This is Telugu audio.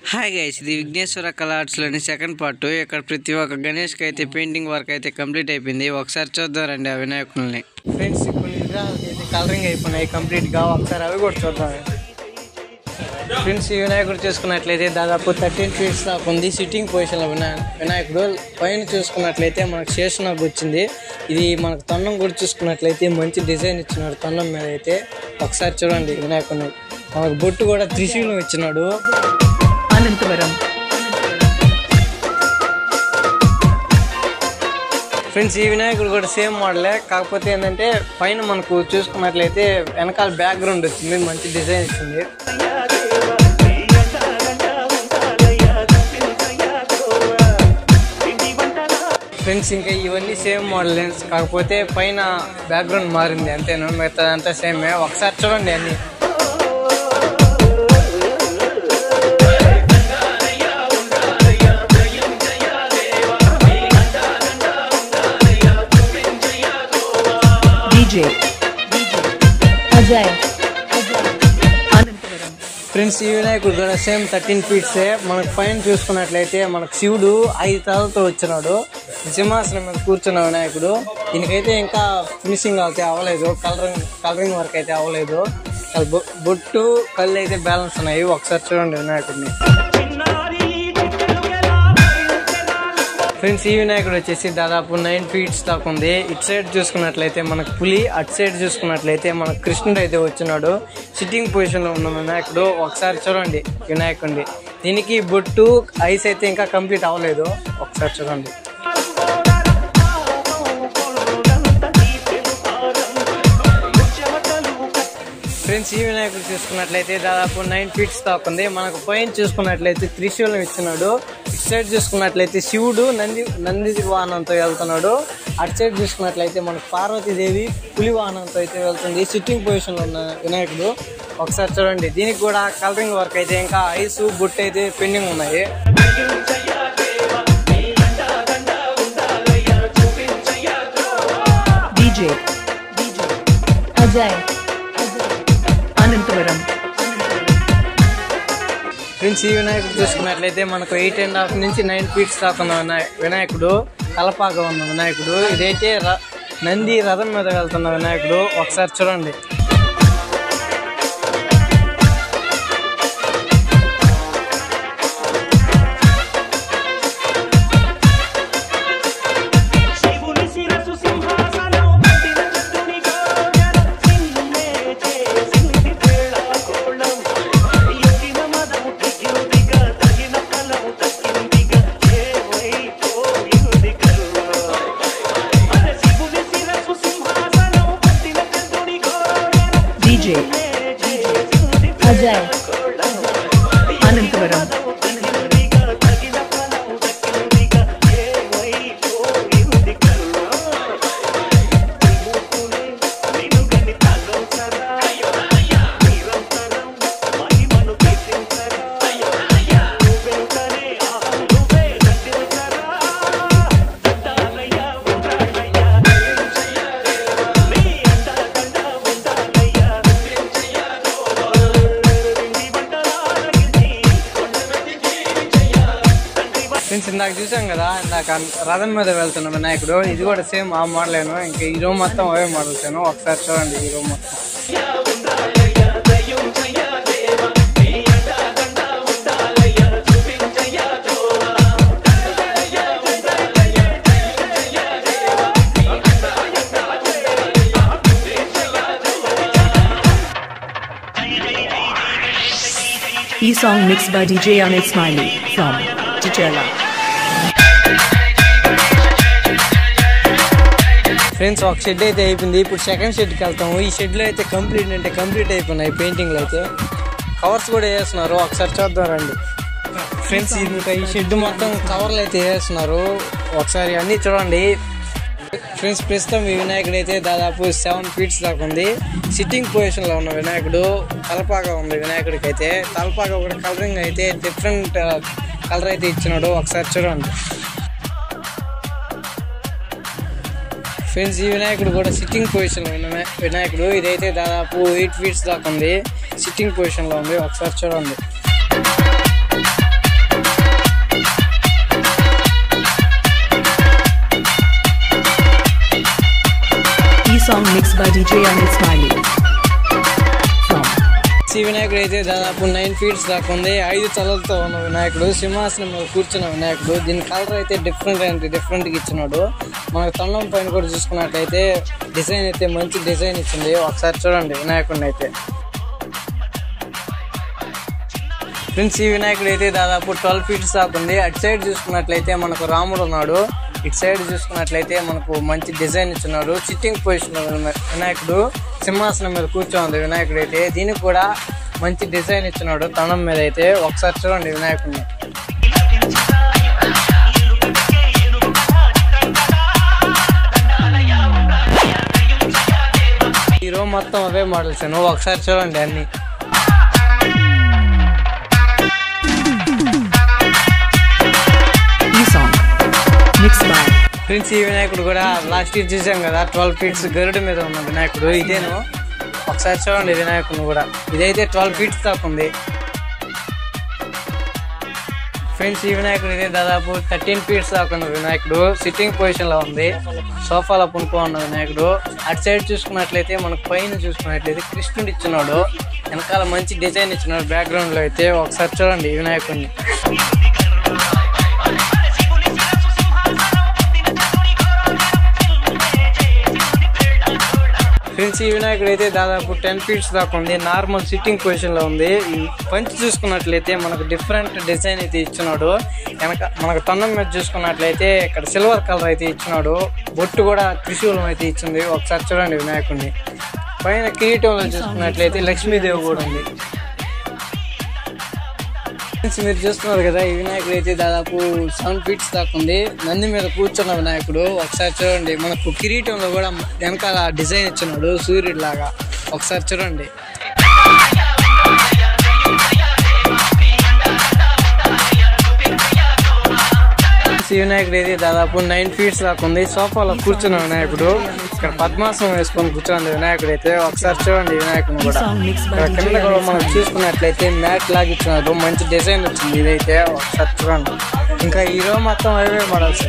హాయ్ గైస్, ఇది విఘ్నేశ్వర కళా ఆర్ట్స్లోని సెకండ్ పార్ట్. ఇక్కడ ప్రతి ఒక్క గణేష్కి అయితే పెయింటింగ్ వర్క్ అయితే కంప్లీట్ అయిపోయింది. ఒకసారి చూద్దాం రండి ఆ వినాయకుల్ని. ఫ్రెండ్స్, కొన్ని విగ్రహాలకి అయితే కలరింగ్ అయిపోయినాయి కంప్లీట్గా. ఒకసారి అవి కూడా చూద్దాం. ఫ్రెండ్స్, ఈ వినాయకుడు చూసుకున్నట్లయితే దాదాపు 13 feet దాకా ఉంది. సిట్టింగ్ పొజిషన్లో వినాయకుడు. పైన చూసుకున్నట్లయితే మనకు శేషనాగ్ వచ్చింది. ఇది మనకు తొండం కూడా చూసుకున్నట్లయితే మంచి డిజైన్ ఇచ్చినాడు తొండం మీద అయితే. ఒకసారి చూడండి వినాయకుడిని. మనకు బొట్టు కూడా త్రిశూలం ఇచ్చినాడు. అనంతవరం. ఫ్రెండ్స్, ఈ వినాయకుడు కూడా సేమ్ మోడలే, కాకపోతే ఏంటంటే పైన మనకు చూసుకున్నట్లయితే వెనకాల బ్యాక్గ్రౌండ్ వచ్చింది, మంచి డిజైన్ ఇచ్చింది. ఫ్రెండ్స్, ఇంకా ఇవన్నీ సేమ్ మోడల్, కాకపోతే పైన బ్యాక్గ్రౌండ్ మారింది అంతేనా, మిగతా అంతా సేమే. ఒకసారి చూడండి అన్ని. ఫ్రెండ్స్, ఈ వినాయకుడు కూడా సేమ్ 13 feet. మనకు పైన చూసుకున్నట్లయితే మనకు శివుడు 5 తలతో వచ్చినాడు. సింహాసనం మీద కూర్చున్న వినాయకుడు. దీనికైతే ఇంకా ఫినిషింగ్ అయితే అవ్వలేదు, కలరింగ్ వర్క్ అయితే అవ్వలేదు. బొట్టు కళ్ళు అయితే బ్యాలెన్స్ ఉన్నాయి. ఒకసారి చూడండి వినాయకుడిని. ఫ్రెండ్స్, ఈ వినాయకుడు వచ్చేసి దాదాపు 9 feet దాకా ఉంది. ఇటు సైడ్ చూసుకున్నట్లయితే మనకు పులి, అటు సైడ్ చూసుకున్నట్లయితే మనకు కృష్ణుడు అయితే వచ్చినాడు. సిట్టింగ్ పొజిషన్లో ఉన్న వినాయకుడు. ఒకసారి చూడండి వినాయకుడిని. దీనికి బొట్టు, ఐస్ అయితే ఇంకా కంప్లీట్ అవ్వలేదు. ఒకసారి చూడండి. ఫ్రెండ్స్, ఈ వినాయకుడు చూసుకున్నట్లయితే దాదాపు 9 feet దాకా ఉంది. మనకు పైన చూసుకున్నట్లయితే త్రిశూలం ఇచ్చినాడు. ఇటు సైడ్ చూసుకున్నట్లయితే శివుడు నంది వాహనంతో వెళ్తున్నాడు. అటు సైడ్ చూసుకున్నట్లయితే మనకు పార్వతీదేవి పులి వాహనంతో అయితే వెళ్తుంది. సిట్టింగ్ పొజిషన్లో ఉన్న వినాయకుడు. ఒకసారి చూడండి. దీనికి కూడా కలరింగ్ వర్క్ అయితే ఇంకా ఐస్, బుట్ట అయితే పెండింగ్ ఉన్నాయి. ఫ్రెండ్స్, ఈ వినాయకుడు చూసుకున్నట్లయితే మనకు 8.5 నుంచి 9 feet దాకా ఉన్న వినాయకుడు. తలపాగా ఉన్న వినాయకుడు. ఇదైతే నంది రథం మీద వెళ్తున్న వినాయకుడు. ఒకసారి చూడండి. అనంతవరం. ఫ్రెండ్స్, ఇందాక చూసాం కదా, ఇందాక రథం మీద వెళ్తున్న వినాయకుడు. ఇది కూడా సేమ్ ఆ మోడలేను. ఇంకా ఈ రూమ్ మొత్తం అవే మోడల్స్. ఒకసారి చూడండి ఈ రూమ్ మొత్తం. E song mixed by DJ Amit Smiley from Chichela. Friends, ఒక షెడ్ అయితే అయిపోయింది. ఇప్పుడు సెకండ్ షెడ్కి వెళ్తాము. ఈ షెడ్లో అయితే కంప్లీట్ అయిపోయినాయి పెయింటింగ్లు అయితే. కవర్స్ కూడా వేస్తున్నారు. ఒకసారి చూద్దాం రండి. ఫ్రెండ్స్, ఇంకా ఈ షెడ్ మొత్తం కవర్లు అయితే వేస్తున్నారు. ఒకసారి అన్నీ చూడండి. ఫ్రెండ్స్, ప్రస్తుతం ఈ వినాయకుడు అయితే దాదాపు 7 feet దాకా ఉంది. సిట్టింగ్ పొజిషన్లో ఉన్న వినాయకుడు. తలపాగా ఉంది వినాయకుడికి అయితే. తలపాగా కూడా కలరింగ్ అయితే డిఫరెంట్ కలర్ అయితే ఇచ్చినాడు. ఒకసారి చూడండి. ఫ్రెండ్స్, ఈ వినాయకుడు కూడా సిట్టింగ్ పొజిషన్లో ఉన్న వినాయకుడు. ఇదైతే దాదాపు 8 feet దాకా ఉంది. సిట్టింగ్ పొజిషన్లో ఉంది. ఒకసారి చూడండి. DJ Anil Smiley from ఈ వినాయకుడు అయితే దాదాపు 9 feet దాకా ఉంది. 5 తలలతో ఉన్న వినాయకుడు, సింహాసనం మీద కూర్చున్న వినాయకుడు. దీని కలర్ అయితే డిఫరెంట్గా ఇచ్చినాడు. మనకు తొండం పైన కూడా చూసుకున్నట్లయితే డిజైన్ అయితే మంచి డిజైన్ ఇచ్చింది. ఒకసారి చూడండి వినాయకుడిని అయితే. ఫ్రెండ్స్ ఈ వినాయకుడు అయితే దాదాపు 12 feet దాకా ఉంది. అటు సైడ్ చూసుకున్నట్లయితే మనకు రాముడు ఉన్నాడు. ఇటు సైడ్ చూసుకున్నట్లయితే మనకు మంచి డిజైన్ ఇచ్చినాడు. సిట్టింగ్ పొజిషన్ వినాయకుడు, సింహాసనం మీద కూర్చోంది వినాయకుడు అయితే. దీనికి కూడా మంచి డిజైన్ ఇచ్చినాడు తనం మీద అయితే. ఒకసారి చూడండి వినాయకుడిని. ఈ రోజు మొత్తం అవే మోడల్స్. ఒకసారి చూడండి అన్ని. ఫ్రెండ్స్ ఈ వినాయకుడు కూడా లాస్ట్ ఇయర్ చూసాం కదా, 12 feet గరుడు మీద ఉన్న వినాయకుడు ఇదేను. ఒకసారి చూడండి వినాయకుడిని కూడా. ఇదైతే 12 feet దాకా ఉంది. ఫ్రెండ్స్ ఈ వినాయకుడు అయితే దాదాపు 13 feet దాకా ఉన్న వినాయకుడు. సిట్టింగ్ పొజిషన్ లో ఉంది. సోఫాలో పునుకో ఉన్న వినాయకుడు. అటు సైడ్ చూసుకున్నట్లయితే మనకు పైన చూసుకున్నట్లయితే కృష్ణుడు ఇచ్చినాడు. వెనకాల మంచి డిజైన్ ఇచ్చినాడు బ్యాక్గ్రౌండ్ లో అయితే. ఒకసారి చూడండి ఈ వినాయకుడిని. ఫ్రెండ్స్ ఈ వినాయకుడు అయితే దాదాపు 10 feet దాకా ఉంది. నార్మల్ సిట్టింగ్ పొజిషన్ లో ఉంది. పంచి చూసుకున్నట్లయితే మనకు డిఫరెంట్ డిజైన్ అయితే ఇచ్చినాడు. మనకు తొండం మీద చూసుకున్నట్లయితే ఇక్కడ సిల్వర్ కలర్ అయితే ఇచ్చినాడు. బొట్టు కూడా త్రిశూలం అయితే ఇచ్చింది. ఒకసారి చూడండి వినాయకుడిని. పైన కిరీటంలో చూసుకున్నట్లయితే లక్ష్మీదేవి కూడా ఉంది. మీరు చూస్తున్నారు కదా, ఈ వినాయకుడు అయితే దాదాపు 7 feet దాకా ఉంది. నంది మీద కూర్చున్న వినాయకుడు. ఒకసారి చూడండి. మనకు కిరీటంలో కూడా వెనకాల డిజైన్ ఇచ్చినాడు సూర్యుడు లాగా. ఒకసారి చూడండి. ఈ వినాయకుడు అయితే దాదాపు 9 feet దాకా ఉంది. సోఫాలో కూర్చున్న వినాయకుడు. ఇక్కడ పద్మాసనం వేసుకొని కూర్చోండి వినాయకుడు అయితే. ఒకసారి చూడండి వినాయకుడు కూడా. కింద కూడా మనం చూసుకున్నట్లయితే మ్యాట్ లాగా ఇచ్చినారు. మంచి డిజైన్ వచ్చింది ఇదైతే. ఒకసారి చూడండి. ఇంకా ఈ రోజు మొత్తం అవే మోడల్స్.